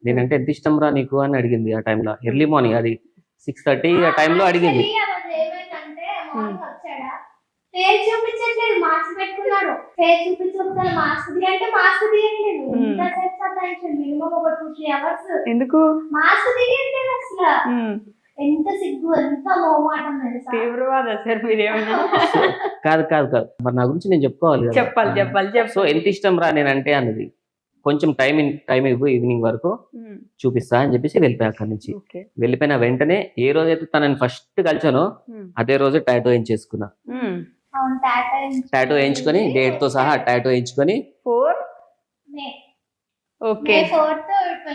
నేనంటే ఎంత ఇష్టం రా నీకు అని అడిగింది ఆ టైంలో. ఎర్లీ మార్నింగ్ అది 6:30 ఆ టైంలో అడిగింది. ఫేస్ చూపించట్లేదు, మాస్క్ పెట్టుకున్నాడు. ఫేస్ చూపించకపోతే మాస్క్ తీయంటే మాస్క్ తీయట్లేదు. ఎంతసేపు సతాయించాడు, మినిమం ఒక 2-3 అవర్స్. ఎందుకు మాస్క్ తీయట్లేదు అసలు. ఎంత సిగ్గు, ఎంత మోమాటం తెలుసా. తీవ్రవాద సార్ మీరేమన్నా? కాదు కాదు కాదు, మరి నా గురించి నేను చెప్పుకోవాలి కదా. చెప్పాలి. సో ఎంత ఇష్టం రా నేనంటే అన్నది. కొంచెం టైం ఇవ్వు, ఈవినింగ్ వరకు చూపిస్తా అని చెప్పేసి వెళ్ళిపోయా అక్కడి నుంచి. వెళ్ళిపోయిన వెంటనే ఏ రోజైతే తనని ఫస్ట్ కలిసానో అదే రోజు టాటూ వేయించేసుకున్నా. టాటూ వేయించుకొని డేట్ తో సహా టాటూ వేయించుకొని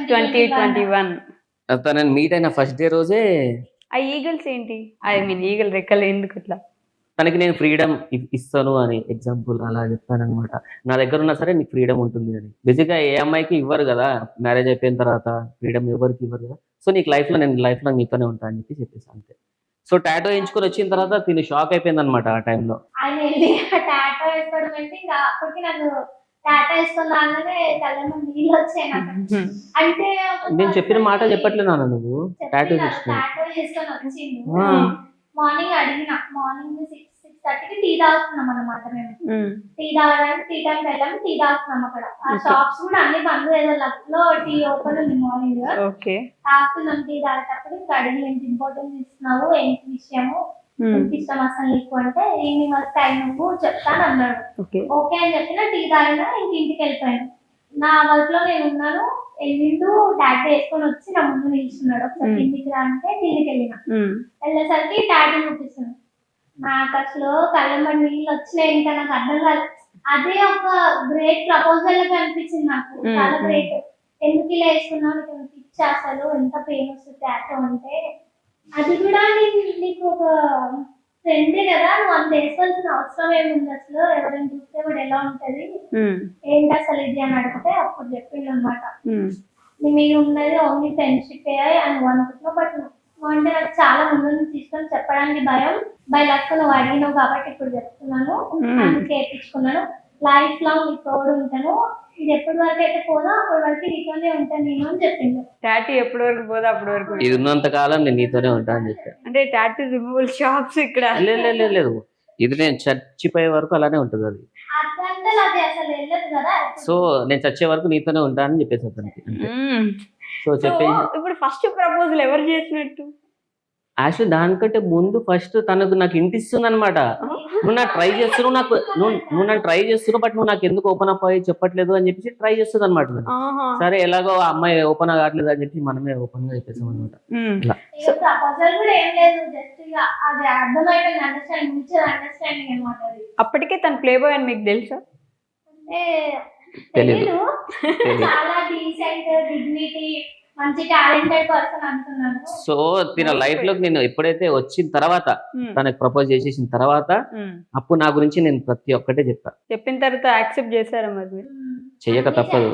2021 తనని మీట్ అయిన ఫస్ట్ డే రోజే. ఆ ఈగల్స్ ఏంటి? ఈగల్ రెక్కలు ఎందుకు ఇట్లా? తనకి నేను ఫ్రీడమ్ ఇస్తాను అని ఎగ్జాంపుల్ అలా చెప్తాను అనమాట. నా దగ్గర ఉన్నా సరే నీకు ఫ్రీడమ్ ఉంటుంది అని. బేసిక్గా ఏ అమ్మాయికి ఇవ్వరు కదా, మ్యారేజ్ అయిపోయిన తర్వాత ఫ్రీడమ్ ఎవరికి ఇవ్వరు కదా. సో నీకు నేను లైఫ్ లో నీతోనే ఉంటా అని చెప్పేసి అంతే. సో టాటో వేయించుకొని వచ్చిన తర్వాత తిని షాక్ అయిపోయింది అనమాట ఆ టైంలో. నేను చెప్పిన మాట చెప్పట్లేనా నువ్వు? టాటో మార్నింగ్ అడిగిన, మార్నింగ్ 6:30కి టీ తాగుతున్నాం అన్నమాట. మేము టీ తాగడానికి టీ టైంకి వెళ్ళాము, టీ తాగుతున్నాం అక్కడ. ఆ షాప్స్ కూడా అన్ని బంద్, ఏదో లక్ లో టీ ఓపెన్ ఉంది మార్నింగ్. తాగుతున్నాం. టీ తాగేటప్పుడు ఇంకా అడిగి ఎంత ఇంపార్టెన్స్ ఇస్తున్నావు, ఏంటి విషయము, ఎంత ఇష్టం అసలు నీకు అంటే, ఈవినింగ్ వస్తే టైం నువ్వు చెప్తాను అన్నాడు. ఓకే అని చెప్పిన, టీ తాగినా ఇంటికి వెళ్ళిపోయాను. నా వర్క్ లో నేను ఉన్నాను. వెళ్ళిండు, టాటూ వేసుకొని వచ్చి నా ముందు నిల్చున్నాడు. ఒకసారి కిందికి రా అంటే కిందికి వెళ్ళేసరికి టాటూ చూపిస్తుంది. నాకు అసలు కళ్ళమ్మడి నీళ్ళు వచ్చినాయి. ఇంకా నాకు అర్థం కాదు. అదే ఒక గ్రేట్ ప్రపోజల్ గా అనిపించింది నాకు. చాలా గ్రేట్. ఎందుకు ఇలా వేసుకున్నావు, నీకు ఎంత ఇచ్చా, అసలు ఎంత పెయిన్ వస్తుంది టాటూ అంటే. అది కూడా నీకు ఒక ఫ్రెండ్ కదా, నువ్వు అంత వేసుకోవాల్సిన అవసరం ఏముంది, అసలు ఎవరైనా చూస్తే కూడా ఎలా ఉంటది, ఏంటి అసలు ఇది అని అడిగితే అప్పుడు చెప్పిండు అనమాట. మీరు ఉన్నది ఓన్లీ ఫ్రెండ్షిప్ అని అనుకుంటున్నావు, బట్ నువ్వు అంటే నాకు చాలా ముందు నుంచి తీసుకొని చెప్పడానికి భయం. బై లక్ నువ్వు అడిగినావు కాబట్టి ఇప్పుడు చెప్తున్నాను, అందుకే వేయించుకున్నాను. లైఫ్ లాంగ్ నీకు తోడు ఉంటాను. ఇది ఎప్పటి వరకు అయితే పోదా అప్పటి వరకు నీతోనే ఉంటాను నేను అని చెప్పిండు. టాటూ ఎప్పటి వరకు పోదా అప్పటి వరకు, ఇది ఉన్నంత కాలం నేను నీతోనే ఉంటా అని చెప్పాను. అంటే టాటూ రిమూవల్ షాప్స్ ఇక్కడ లేదు, ఇది నేను చచ్చిపోయే వరకు అలానే ఉంటుంది అది. సో నేను చచ్చే వరకు నీతోనే ఉంటా అని చెప్పేసి అతనికి. సో చెప్పేసి ఇప్పుడు ఫస్ట్ ప్రపోజల్ ఎవరు చేసినట్టు? యాక్చువల్లీ దానికంటే ముందు ఫస్ట్ తనకు నాకు ఇంటిస్తుంది అనమాట. నువ్వు నాకు ట్రై చేస్తున్నావు, నువ్వు నాకు ట్రై చేస్తున్నావు, బట్ నువ్వు నాకు ఎందుకు ఓపెన్ అప్ అయ్యి చెప్పట్లేదు అని చెప్పేసి ట్రై చేస్తుంది అనమాట. సరే ఎలాగో ఆ అమ్మాయి ఓపెన్ కావట్లేదు అని చెప్పి మనమే ఓపెన్ గా చెప్పేసాం అనమాట. అప్పటికే తను ప్లే బాయ్ అని మీకు తెలుసా? తెలీదు. చాలా డీసెంట్, డిగ్నిటీ, మంచి టాలెంటెడ్ పర్సన్ అనుకున్నాను. సో తిన లైఫ్ లోకి నేను ఎప్పుడైతే వచ్చిన తర్వాత, తనకు ప్రపోజ్ చేసేసిన తర్వాత, అప్పుడు నా గురించి నేను ప్రతి ఒక్కటే చెప్పా. చెప్పిన తర్వాత యాక్సెప్ట్ చేశారా మరి? చేయక తప్పదు.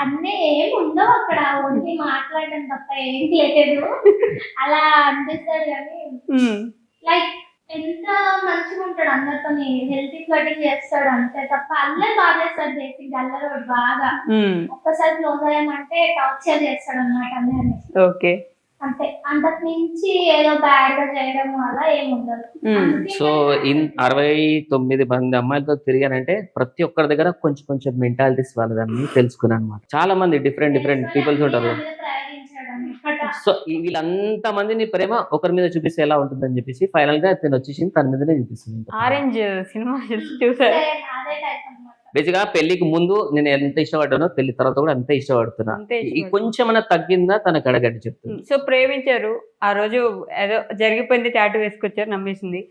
అన్నీ ఏమి ఉండవు అక్కడ, ఓన్లీ మాట్లాడడం తప్ప ఏం లేదు. అలా అనిపిస్తాడు కానీ లైక్ ఎంత మంచిగా ఉంటాడు, అందరితో హెల్తీ ఫ్లటింగ్ చేస్తాడు అంతే తప్ప. అల్లరి బాగా చేస్తాడు, బేసిక్ అల్లరి బాగా. ఒక్కసారి క్లోజ్ అయ్యామంటే టార్చర్ చేస్తాడు అన్నమాట అందరినీ. ఓకే, అంతే. అంతకు మించి ఏదో బ్యాడ్ గా చేయడం అలా ఏమి ఉండదు. సో 69 మంది అమ్మాయిలతో తిరిగానంటే ప్రతి ఒక్కరి దగ్గర కొంచెం మెంటాలిటీస్ వాళ్ళని తెలుసుకున్నాను అనమాట. చాలా మంది డిఫరెంట్ పీపుల్స్ ఉంటారు. సో వీళ్ళంతా మందిని ప్రేమ ఒకరి మీద చూపిస్తే ఎలా ఉంటుందని చెప్పేసి ఫైనల్ గా తను వచ్చేసింది తన మీదనే చూపిస్తుంది. ఆరెంజ్ సినిమా చూసారా? బేసిక్ గా పెళ్లికి ముందు నేను ఎంత ఇష్టపడ్డానో పెళ్లి తర్వాత కూడా అంతే ఇష్టపడుతున్నా. కొంచెం అన్న తగ్గిందా తనకు అడగట్టి చెప్తుంది. సో ప్రేమించారు, ఆ రోజు ఏదో జరిగిపోయింది, టాటూ వేసుకొచ్చారు, నమ్మేసింది.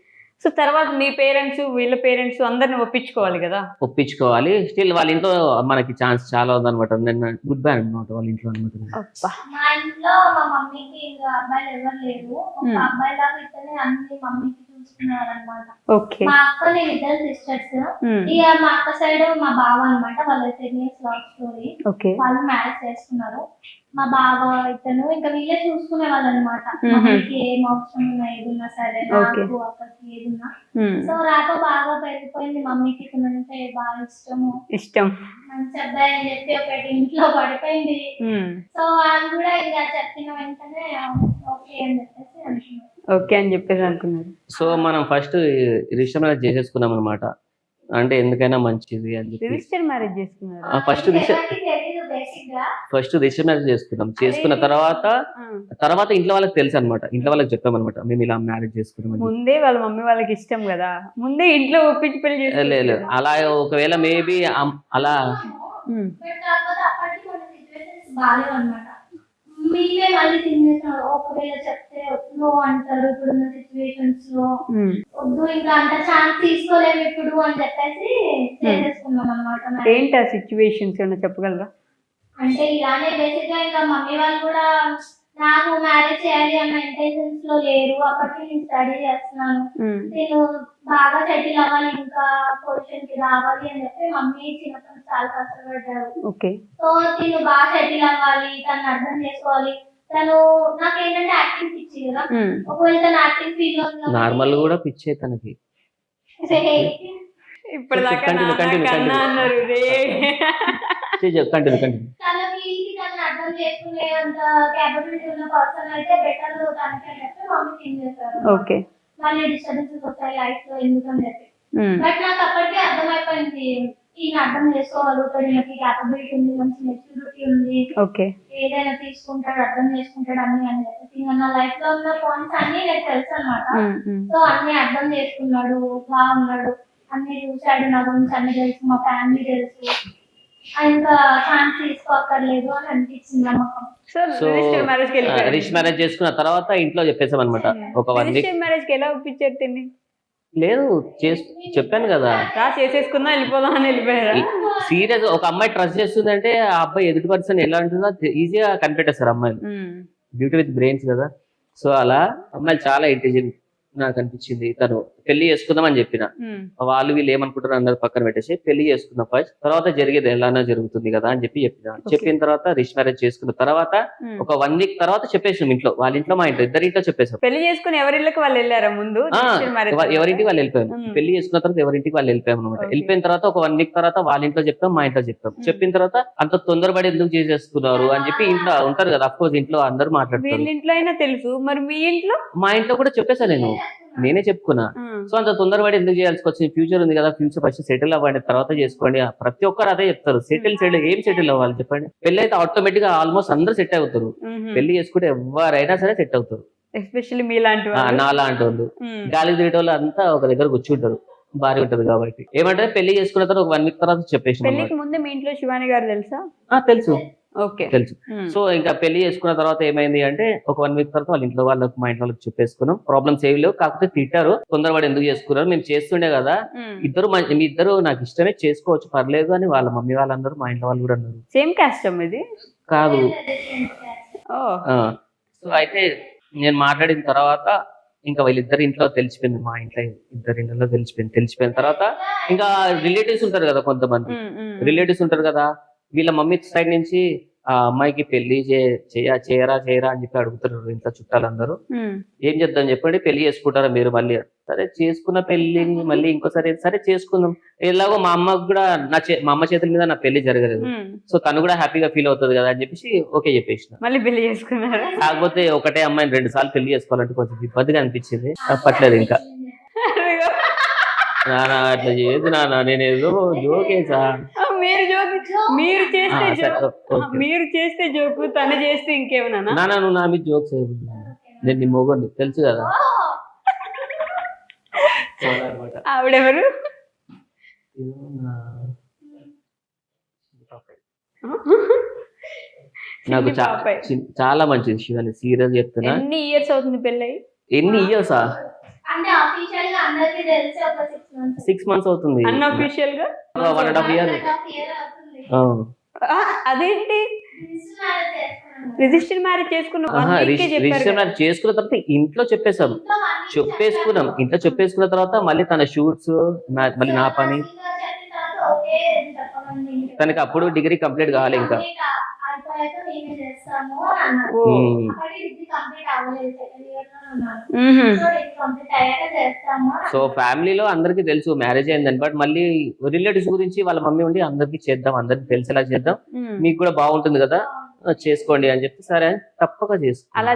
సో తర్వాత మీ పేరెంట్స్ వీళ్ళ పేరెంట్స్ అందరిని ఒప్పించుకోవాలి. స్టిల్ వాళ్ళ ఇంట్లో మనకి ఛాన్స్ చాలా ఉందన్నమాట. నేను గుడ్ బై అనమాట వాళ్ళ ఇంట్లో అనమాట. మా ఇంట్లో మా మమ్మీకి అబ్బాయిలు ఎవరు లేరు. ఒక అబ్బాయి లాగా ఇతనే అన్ని మమ్మీకి చూసుకున్నారు అనమాట. ఓకే. మా అక్క నేను ఇద్దరు సిస్టర్స్. ఇక మా అక్క సైడ్ మా బావ అనమాట, వాళ్ళ 10 years లవ్ స్టోరీ. ఓకే. వాళ్ళు మ్యారేజ్ చేసుకున్నారు. మా బావ ఇతను ఇంకా వీళ్ళే చూసుకునే వాళ్ళు అనమాట. మమ్మీకి ఏం అవసరం ఉన్నా ఏదున్నా సరే, నాకు అక్కడికి ఏదున్నా. సో రాక బాగా పెరిగిపోయింది. మమ్మీకి ఇతను అంటే బాగా ఇష్టం, మంచి అబ్బాయి అని చెప్పి ఒకటి ఇంట్లో పడిపోయింది. సో వాళ్ళు కూడా ఇంకా చెప్పిన వెంటనే ఓకే అని చెప్పేసి అనుకున్నారు. ఓకే అని చెప్పేసి అనుకున్నారు. సో మనం ఫస్ట్ రిజిస్టర్ మ్యారేజ్ చేసేసుకున్నాం అనమాట. అంటే ఎందుకైనా మంచిది అని చెప్పి రిజిస్టర్ మ్యారేజ్ చేసుకున్నారు. ఫస్ట్ రిజిస్టర్ మ్యారేజ్ చేసుకున్నాం. చేసుకున్న తర్వాత ఇంట్లో వాళ్ళకి తెలుసు అనమాట. ఇంట్లో వాళ్ళకి చెప్పామన్నమాట, మేము ఇలా మ్యారేజ్ చేసుకున్నాం. ముందే వాళ్ళ మమ్మీ వాళ్ళకి ఇష్టం కదా, ముందే ఇంట్లో ఒప్పించి పెళ్లి చేసి. లేదు అలా ఒకవేళ మేబీ అలా మీరే మళ్ళీ తినేసారు. ఒకవేళ చెప్తే నో అంటారు ఇప్పుడున్న సిచ్యువేషన్స్ లో, వద్దు ఇంకా అంత ఛాన్స్ తీసుకోలేము ఇప్పుడు అని చెప్పేసి చేసేసుకున్నాం అనమాట. ఏంటి ఆ సిచ్యువేషన్స్ ఏమన్నా చెప్పగలరా? అంటే ఇలానే బేసిక్ గా ఇంకా మమ్మీ వాళ్ళు కూడా నాకు మ్యారేజ్ చేయాలి అన్న ఇంటెన్షన్స్ లో లేరు. అప్పటికి నేను స్టడీ చేస్తున్నాను, నేను బాగా సెటిల్ అవ్వాలి, ఇంకా పొజిషన్ కి రావాలి అని చెప్పి మమ్మీ చిన్నప్పుడు చాలా కష్టపడ్డారు. సో నేను బాగా సెటిల్ అవ్వాలి, తను అర్థం చేసుకోవాలి. తను నాకేంటంటే యాక్టింగ్ పిచ్చి కదా, ఒకవేళ తను యాక్టింగ్ ఫీల్ అవుతుంది. నార్మల్ కూడా పిచ్చే తనకి. ఇప్పుడు దాకా అన్నారు అర్థం చేసుకునే అంత క్యాపబిలిటీ ఉన్న పర్సన్ అయితే బెటర్ తనకి చెప్పి మమ్మీ థింక్ చేశారు. ఓకే. మళ్ళీ డిస్టర్బెన్సెస్ వస్తాయి లైఫ్ లో ఎందుకని చెప్పి. బట్ నాకు అప్పటికే అర్థమైపోయింది, ఈయన అర్థం చేసుకోగలుగుతాడు, ఈయనకి క్యాపబిలిటీ ఉంది, మంచి మెచ్యూరిటీ ఉంది, ఏదైనా తీసుకుంటాడు, అర్థం చేసుకుంటాడు అన్ని అని చెప్పేసి. ఇంకా నా లైఫ్ లో ఉన్న పాయింట్స్ అన్ని నాకు తెలుసు అనమాట. సో అన్ని అర్థం చేసుకున్నాడు, బాగున్నాడు, అన్ని చూశాడు, నా గురించి అన్ని తెలుసు, మా ఫ్యామిలీ తెలుసు, ఇంకా ఛాన్స్ తీసుకోక్కర్లేదు అని అనిపించింది నమ్మకం. సో రిజిస్టర్ మ్యారేజ్ చేసుకున్న తర్వాత ఇంట్లో చెప్పేసాం అనమాట. ఒక 1 week మ్యారేజ్ కి ఎలా ఒప్పించారు తిని? లేదు చెప్పాను కదా, చేసేసుకున్నా వెళ్ళిపోదాం అని వెళ్ళిపోయారా? సీరియస్ ఒక అమ్మాయి ట్రస్ట్ చేస్తుంది అంటే ఆ అబ్బాయి ఎదుటి పర్సన్ ఎలా ఉంటుందో ఈజీగా కనిపెట్టేస్తారు అమ్మాయిలు. బ్యూటీ విత్ బ్రెయిన్స్ కదా. సో అలా అమ్మాయిలు చాలా ఇంటెలిజెంట్ నాకు అనిపించింది. తను పెళ్లి చేసుకుందాం అని చెప్పిన, వాళ్ళు వీళ్ళు ఏమనుకుంటారు అందరు పక్కన పెట్టేసి పెళ్లి చేసుకున్న ఫస్ట్, తర్వాత జరిగేది ఎలానో జరుగుతుంది కదా అని చెప్పిన తర్వాత రిజిస్టర్ మ్యారేజ్ చేసుకున్న తర్వాత ఒక 1 week తర్వాత చెప్పేసాం ఇంట్లో, వాళ్ళ ఇంట్లో మా ఇంట్లో, ఇద్దరి ఇంట్లో చెప్పేసాం. పెళ్లి చేసుకుని ఎవరింటికి వాళ్ళు వెళ్ళారా ముందు? ఎవరింటికి వాళ్ళు వెళ్ళిపోయాం. పెళ్లి చేసుకున్న తర్వాత ఎవరింటికి వాళ్ళు వెళ్ళిపోయాం అనమాట. వెళ్ళిపోయిన తర్వాత ఒక 1 week తర్వాత వాళ్ళ ఇంట్లో చెప్తాం, మా ఇంట్లో చెప్తాం. చెప్పిన తర్వాత అంత తొందరపడి ఎందుకు చేసేసుకున్నారు అని చెప్పి ఇంట్లో ఉంటారు కదా, అఫ్కోర్స్ ఇంట్లో అందరూ మాట్లాడతారు. ఇంట్లో అయినా తెలుసు, మరి మీ ఇంట్లో? మా ఇంట్లో కూడా చెప్పేసా, నేనే చెప్పుకున్నా. సో అంత తొందరపడి ఎందుకు చేయాల్సి వచ్చింది, ఫ్యూచర్ ఉంది కదా, ఫ్యూచర్ ఫస్ట్ సెటిల్ అవ్వండి తర్వాత చేసుకోండి. ప్రతి ఒక్కరు అదే చెప్తారు, ఏం సెటిల్ అవ్వాలి చెప్పండి. పెళ్లి అయితే ఆటోమేటిక్ గా ఆల్మోస్ట్ అందరూ సెట్ అవుతారు. పెళ్లి చేసుకుంటే ఎవరైనా సరే సెట్ అవుతారు, ఎస్పెషల్లీ మీలాంటి నాలాంటి వాళ్ళు. గాలి తిరిగేటోళ్ళు అంతా ఒక దగ్గర కూర్చుంటారు, భారీ ఉంటది కాబట్టి. ఏమంటే పెళ్లి చేసుకున్న తర్వాత ఒక 1 week తర్వాత చెప్పేసి. పెళ్లికి ముందే మీ ఇంట్లో శివాని గారు తెలుసా? తెలుసు. సో ఇంకా పెళ్లి చేసుకున్న తర్వాత ఏమైంది అంటే ఒక 1 week తర్వాత వాళ్ళ ఇంట్లో వాళ్ళకి మా ఇంట్లో వాళ్ళకి చెప్పేసుకున్నాం. ప్రాబ్లమ్స్ ఏమి లేవు, కాకపోతే తిట్టారు, తొందరపడి ఎందుకు చేసుకున్నారు, మేము చేస్తుండే కదా, మీ ఇద్దరు నాకు ఇష్టమే, చేసుకోవచ్చు పర్లేదు అని వాళ్ళ మమ్మీ వాళ్ళందరూ మా ఇంట్లో వాళ్ళు కూడా అన్నారు. సేమ్ కాస్ట్ ఇది కాదు. సో అయితే నేను మాట్లాడిన తర్వాత ఇంకా వీళ్ళిద్దరు ఇంట్లో తెలిసిపోయింది, మా ఇంట్లో ఇద్దరి ఇంట్లో తెలిసిపోయిన తర్వాత ఇంకా రిలేటివ్స్ ఉంటారు కదా, కొంతమంది రిలేటివ్స్ ఉంటారు కదా, వీళ్ళ మమ్మీ సైడ్ నుంచి ఆ అమ్మాయికి పెళ్లి చేయరా అని చెప్పి అడుగుతారు ఇంట్లో చుట్టాలందరూ. ఏం చేద్దాం చెప్పండి, పెళ్లి చేసుకుంటారా మీరు? మళ్ళీ సరే చేసుకున్న పెళ్లిని మళ్ళీ ఇంకోసారి సరే చేసుకుందాం, ఎలాగో మా అమ్మకు కూడా మా అమ్మ చేతుల మీద నా పెళ్లి జరగలేదు, సో తను కూడా హ్యాపీగా ఫీల్ అవుతుంది కదా అని చెప్పేసి ఓకే చెప్పేసిన. మళ్ళీ పెళ్లి చేసుకున్నారు. కాకపోతే ఒకటే అమ్మాయిని 2 సార్లు పెళ్లి చేసుకోవాలంటే కొంచెం ఇబ్బందిగా అనిపించింది, తప్పట్లేదు ఇంకా. నానా అట్లా చేయదు నాన్న, నేనేదో జోకేసా. మీరు చేస్తే జోకు, తను చేస్తే ఇంకేమన్నా? నాన్న నువ్వు నా మీద జోక్స్ నేను నీ మొగోని తెలుసు కదా. ఆవిడెవరు? నాకు చాలా మంచిది శివాని, సీరియస్ చెప్తున్నా. ఎన్ని ఇయర్స్ అవుతుంది పెళ్ళి? ఎన్ని ఇయర్సా? అంటే ఆఫీషియల్ గా అందరికీ తెలిసి ఒక 6 months అవుతుంది. అన్అఫీషియల్ గా 1.5 years. అవుతుంది. అదేంటి? రిజిస్టర్ మ్యారేజ్ చేసుకున్న 1 week చెప్పారు రిజిస్టర్ మ్యారేజ్ చేసుకున్న తర్వాత ఇంట్లో చెప్పేశాం, ఇంట్లో చెప్పేసుకున్న తర్వాత మళ్ళీ తన షూట్స్ మళ్ళీ నా పని. తనకి అప్పుడు డిగ్రీ కంప్లీట్ కావాలి ఇంకా. అయిపోయాక మేమే చేస్తాము అని అన్నారు. ఓ. అప్పటికి డిగ్రీ కంప్లీట్ అవ్వలేదు, సెకండ్ ఇయర్ లో ఉన్నాను. మ్మ్హ్మ్. సో డిగ్రీ కంప్లీట్ అయ్యాక చేస్తాము అని సో ఫ్యామిలీలో అందరికీ తెలుసు మ్యారేజ్ అయిందని, బట్ మళ్ళీ రిలేటివ్స్ గురించి వాళ్ళ మమ్మీ ఉండి అందరికి చేద్దాం, అందరికి తెలిసేలా చేద్దాం, మ్మ్. మీకు కూడా బాగుంటుంది కదా చేసుకోండి అని చెప్తే సరే తప్పక చేసుకో. అలా